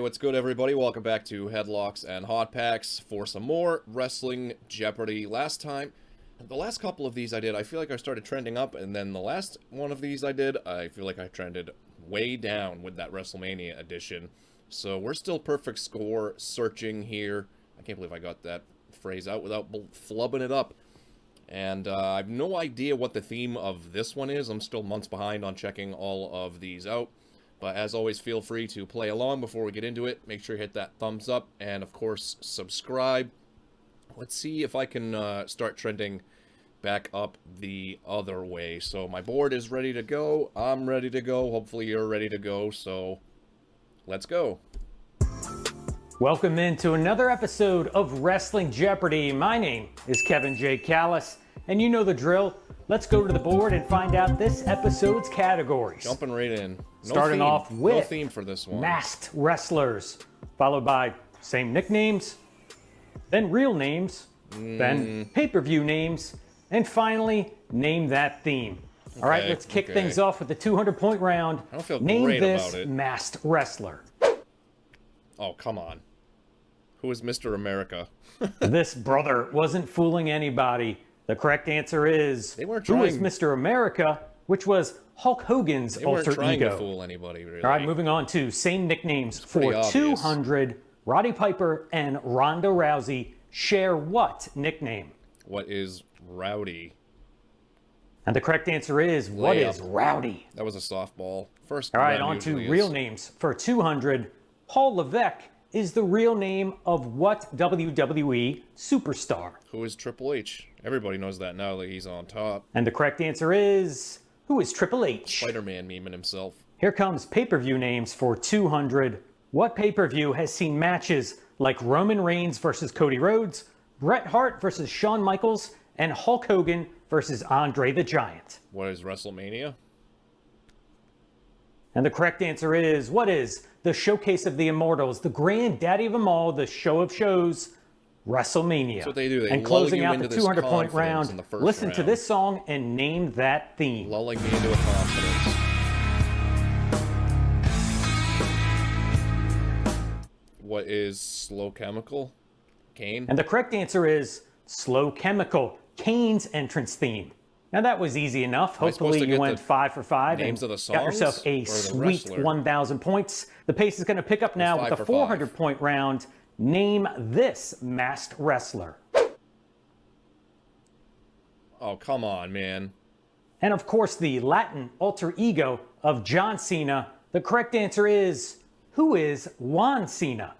what's good, everybody? Welcome back to Headlocks and Hot Packs for some more Wrestling Jeopardy. The last couple of these I did, I feel like I started trending up, and then the last one of these I did, I feel like I trended way down with that WrestleMania edition. So we're still perfect score searching here. I can't believe I got that phrase out without flubbing it up. And I have no idea what the theme of this one is. I'm still months behind on checking all of these out. But as always, feel free to play along before we get into it. Make sure you hit that thumbs up and, of course, subscribe. Let's see if I can start trending back up the other way. So my board is ready to go. I'm ready to go. Hopefully you're ready to go. So let's go. Welcome into another episode of Wrestling Jeopardy. My name is Kevin J. Callis, and you know the drill. Let's go to the board and find out this episode's categories. Jumping right in. Starting off with no theme for this one. Masked wrestlers, followed by same nicknames, then real names, then pay-per-view names, and finally, name that theme. Okay, all right, let's kick things off with the 200-point round. I don't feel Name great this about it. masked wrestler. Oh, come on. Who is Mr. America? This brother wasn't fooling anybody. The correct answer is, They weren't who is trying- Mr. America, which was Hulk Hogan's They weren't alter trying ego. to fool anybody, really. All right, moving on to same nicknames pretty for obvious. 200. Roddy Piper and Ronda Rousey share what nickname? What is Rowdy? And the correct answer is, what is Rowdy? That was a softball. First All right, round on to usually real is. names for 200. Paul Levesque is the real name of what WWE superstar? Who is Triple H? Everybody knows that now that he's on top. And the correct answer is, who is Triple H? Spider-Man memeing himself. Here comes pay-per-view names for 200. What pay-per-view has seen matches like Roman Reigns versus Cody Rhodes, Bret Hart versus Shawn Michaels, and Hulk Hogan versus Andre the Giant? What is WrestleMania? And the correct answer is, what is the Showcase of the Immortals, the granddaddy of them all, the show of shows, WrestleMania? That's what they do. They and lull closing you out the into this 200-point confidence round, in the first listen to round. this song and name that theme. Lulling me into a confidence. What is Slow Chemical? Kane? And the correct answer is Slow Chemical, Kane's entrance theme. Now that was easy enough. Am I supposed Hopefully to you get went the 5 for 5 names and of the got yourself songs a or the sweet wrestler? 1,000 points. The pace is going to pick up now with 5 the for 5. 400-point round. Name this masked wrestler. Oh, come on, man. And of course, the Latin alter ego of John Cena. The correct answer is, who is Juan Cena?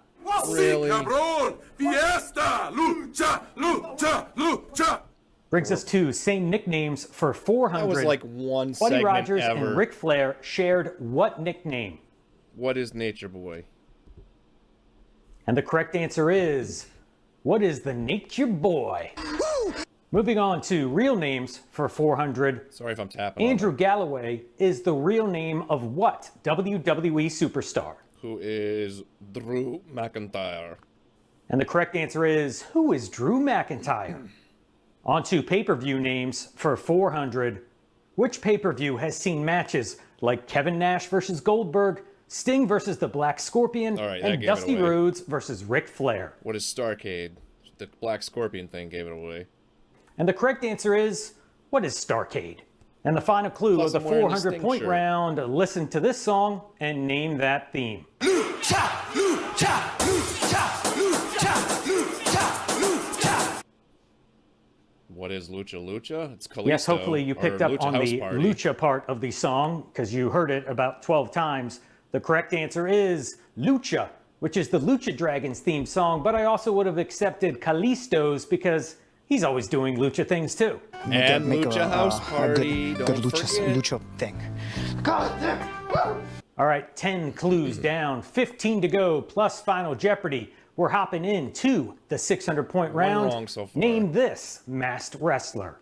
Really? Cabrón! Fiesta! Lucha! Lucha! Lucha! Brings us to same nicknames for 400. That was like one Buddy segment Rogers ever. and Ric Flair shared what nickname? What is Nature Boy? And the correct answer is, what is the Nature Boy? Moving on to real names for 400. Sorry if I'm tapping on Andrew it. Galloway is the real name of what WWE superstar? Who is Drew McIntyre? And the correct answer is, who is Drew McIntyre? On to pay-per-view names for 400. Which pay-per-view has seen matches like Kevin Nash versus Goldberg, Sting versus the Black Scorpion, All right, that and gave it Dusty away. Rhodes versus Ric Flair? What is Starcade? The Black Scorpion thing gave it away. And the correct answer is, what is Starcade? And the final clue Plus of the I'm wearing a Sting 400-point shirt. round, listen to this song and name that theme. Lucha! Lucha! Lucha! Lucha! Lucha! Lucha! What is Lucha Lucha? It's Kalisto. Yes, hopefully you picked or up Lucha on House the Party. Lucha part of the song because you heard it about 12 times. The correct answer is Lucha, which is the Lucha Dragons theme song, but I also would have accepted Kalisto's because he's always doing Lucha things too. And Make Lucha House Party. good Don't lucha, forget. lucha thing. All right, 10 clues down, 15 to go, plus Final Jeopardy. We're hopping into the 600-point One round. wrong so far. Name this masked wrestler.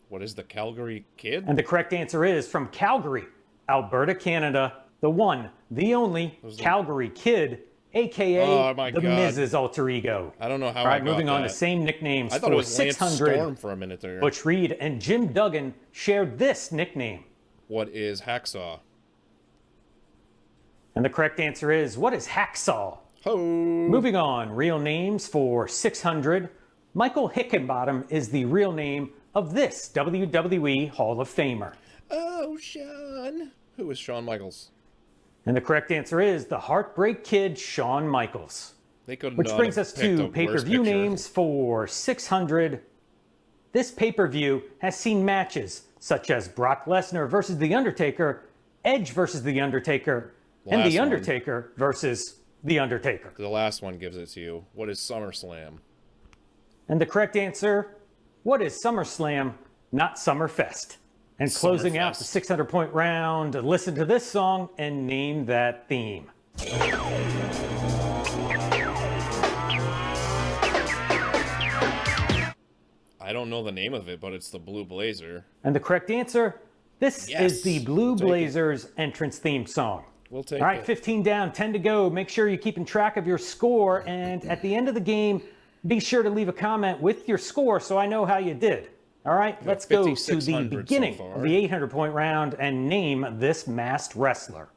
What is the Calgary Kid? And the correct answer is from Calgary, Alberta, Canada, the one, the only Calgary Kid, a.k.a. Oh, my the God. Miz's alter ego. I don't know how All right, I got moving on to that. same nicknames I thought for it was Lance 600. Storm for a minute there. Butch Reed and Jim Duggan shared this nickname. What is Hacksaw? And the correct answer is, what is hacksaw? Ho! Moving on, real names for 600. Michael Hickenbottom is the real name of this WWE Hall of Famer. Oh, Shawn. Who is Shawn Michaels? And the correct answer is the Heartbreak Kid, Shawn Michaels. They could Which not brings have us picked to a worse pay-per-view picture. names for 600. This pay-per-view has seen matches such as Brock Lesnar versus The Undertaker, Edge versus The Undertaker, and Last The one. Undertaker versus The Undertaker. The last one gives it to you. What is SummerSlam? And the correct answer, what is SummerSlam, not Summerfest? And closing out the Summerfest. 600-point round, listen to this song and name that theme. I don't know the name of it, but it's the Blue Blazer. And the correct answer, this Yes, is the Blue we'll take it. Blazers entrance theme song. We'll take All right, it. 15 down, 10 to go. Make sure you're keeping track of your score. And at the end of the game, be sure to leave a comment with your score so I know how you did. All right, let's go to the 5,600 so beginning far. of the 800-point round and name this masked wrestler.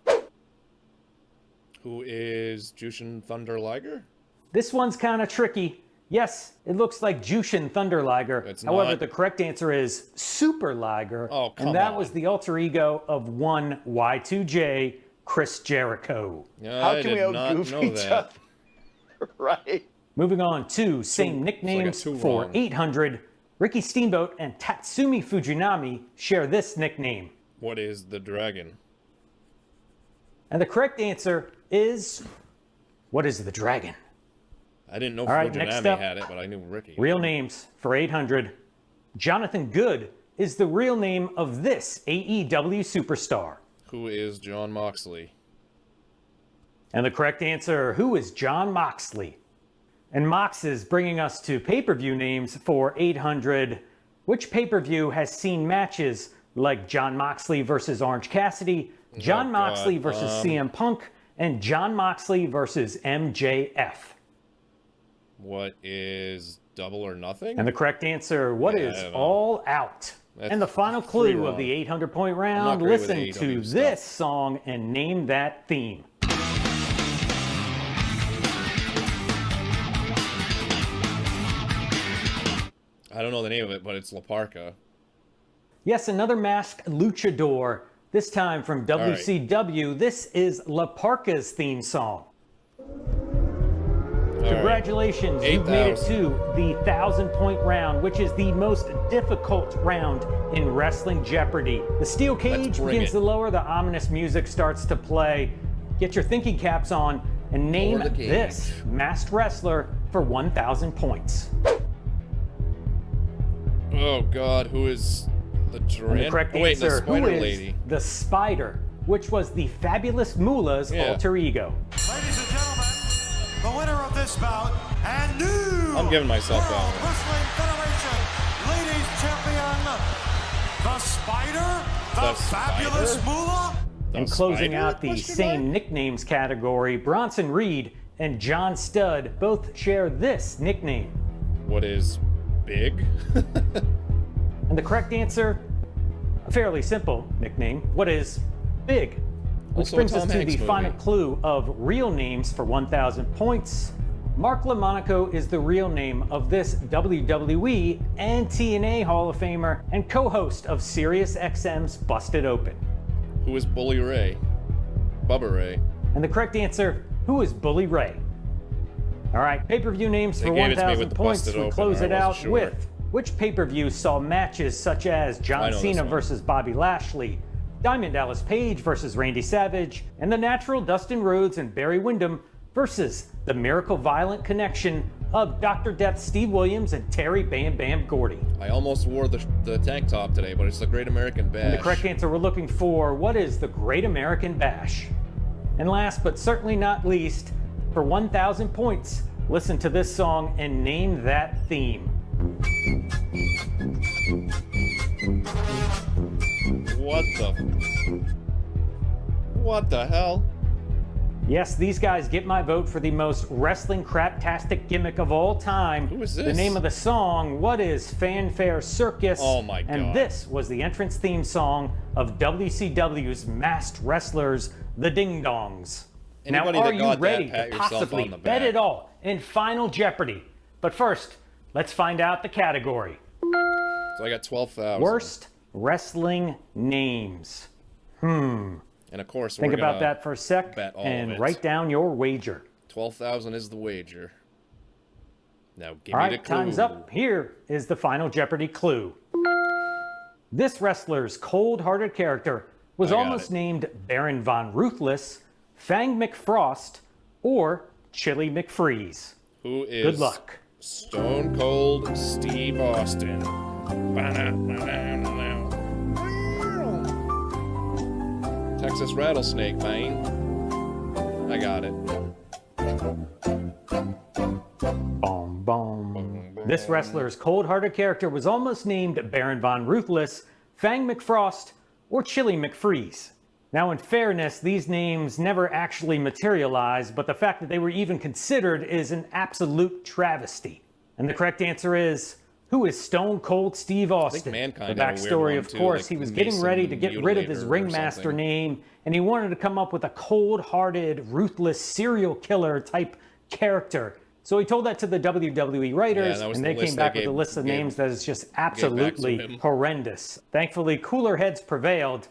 Who is Jushin Thunder Liger? This one's kind of tricky. Yes, it looks like Jushin Thunder Liger. It's However, not. the correct answer is Super Liger. Oh, come and that on. was the alter ego of one Y2J, Chris Jericho. How I can we did not out-goof know each that. other? Right. Moving on to same nicknames two for wrong. 800. Ricky Steamboat and Tatsumi Fujinami share this nickname. What is the dragon? And the correct answer is, what is the dragon? I didn't know All right, next Fujinami up. had it, but I knew Ricky. Real names for 800. Jonathan Good is the real name of this AEW superstar. Who is John Moxley? And the correct answer, who is John Moxley? And Mox is bringing us to pay-per-view names for 800. Which pay-per-view has seen matches like John Moxley versus Orange Cassidy, John Oh, Moxley God. versus CM Punk, and John Moxley versus MJF? What is Double or Nothing? And the correct answer, what Yeah, is I don't know. All Out? That's And the final three clue wrong. of the 800-point round, not great with listen AEW to stuff. this song and name that theme. I don't know the name of it, but it's La Parka. Yes, another masked luchador, this time from right. WCW. This is La Parka's theme song. All right. Congratulations, you've made it 8,000. to the 1,000-point round, which is the most difficult round in Wrestling Jeopardy. The steel cage bring begins it. to lower, the ominous music starts to play. Get your thinking caps on and name Lower the cage. this masked wrestler for 1,000 points. Oh God, who is the And Duran? the correct Oh, wait, the answer, who Spider is Lady. the Spider, which was the Fabulous Moolah's Yeah. alter ego. Ladies and gentlemen, the winner of this bout and new I'm giving myself World that one. Wrestling Federation Ladies Champion, the Spider, the, The Fabulous Spider? Moolah. The And closing Spider? out the Question same mark? nicknames category, Bronson Reed and John Studd both share this nickname. What is Big? And the correct answer, a fairly simple nickname. What is Big? Which Also a brings us Tom to Hanks the movie. final clue of real names for 1,000 points. Mark LaMonaco is the real name of this WWE and TNA Hall of Famer and co-host of SiriusXM's Busted Open. Who is Bully Ray? Bubba Ray. And the correct answer, who is Bully Ray? All right, pay-per-view names They for gave it to me 1,000 with the points. Busted We Open, close I it wasn't out sure. with which pay-per-view saw matches such as I John know this Cena one. versus Bobby Lashley, Diamond Dallas Page versus Randy Savage, and the Natural Dustin Rhodes and Barry Windham versus the Miracle Violent Connection of Dr. Death Steve Williams and Terry Bam Bam Gordy. I almost wore the tank top today, but it's the Great American Bash. And the correct answer we're looking for, what is the Great American Bash? And last but certainly not least, for 1,000 points, listen to this song and name that theme. What the hell? Yes, these guys get my vote for the most wrestling craptastic gimmick of all time. Who is The this? name of the song, what is Fanfare Circus? Oh my And God. this was the entrance theme song of WCW's Masked Wrestlers, the Ding Dongs. Anybody now, are that you got ready that, pat to yourself possibly on the bet back. it all in Final Jeopardy? But first, let's find out the category. So I got 12,000. Worst wrestling names. And of course, Think we're about gonna that for a sec bet all of and it. write down your wager. 12,000 is the wager. Now give All me the right, clue. time's up. Here is the Final Jeopardy clue. This wrestler's cold-hearted character was I got almost it. named Baron Von Ruthless, Fang McFrost, or Chili McFreeze. Who is Good luck. Stone Cold Steve Austin? Texas Rattlesnake, man. I got it. Boom, boom. This wrestler's cold-hearted character was almost named Baron Von Ruthless, Fang McFrost, or Chili McFreeze. Now, in fairness, these names never actually materialized, but the fact that they were even considered is an absolute travesty. And the correct answer is, who is Stone Cold Steve Austin? Mankind The had a weird backstory, one, of too, course, like he was getting Mason ready to get rid of his Mutilator or ringmaster something. name, and he wanted to come up with a cold-hearted, ruthless serial killer type character. So he told that to the WWE writers, that was and the they came list back they with a gave- list of gave- names that is just him. absolutely horrendous. Thankfully, cooler heads prevailed,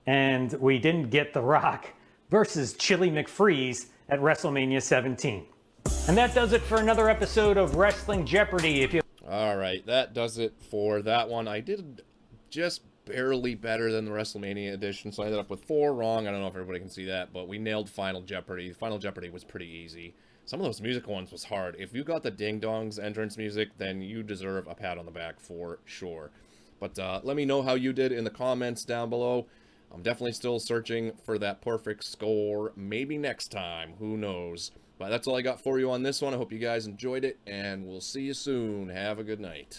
and we didn't get The Rock versus Chili McFreeze at WrestleMania 17. And that does it for another episode of Wrestling Jeopardy. If you All right, that does it for that one. I did just barely better than the WrestleMania edition, so I ended up with 4 wrong. I don't know if everybody can see that, but we nailed Final Jeopardy. Final Jeopardy was pretty easy. Some of those musical ones was hard. If you got the Ding Dong's entrance music, then you deserve a pat on the back for sure. But let me know how you did in the comments down below. I'm definitely still searching for that perfect score. Maybe next time. Who knows? But that's all I got for you on this one. I hope you guys enjoyed it, and we'll see you soon. Have a good night.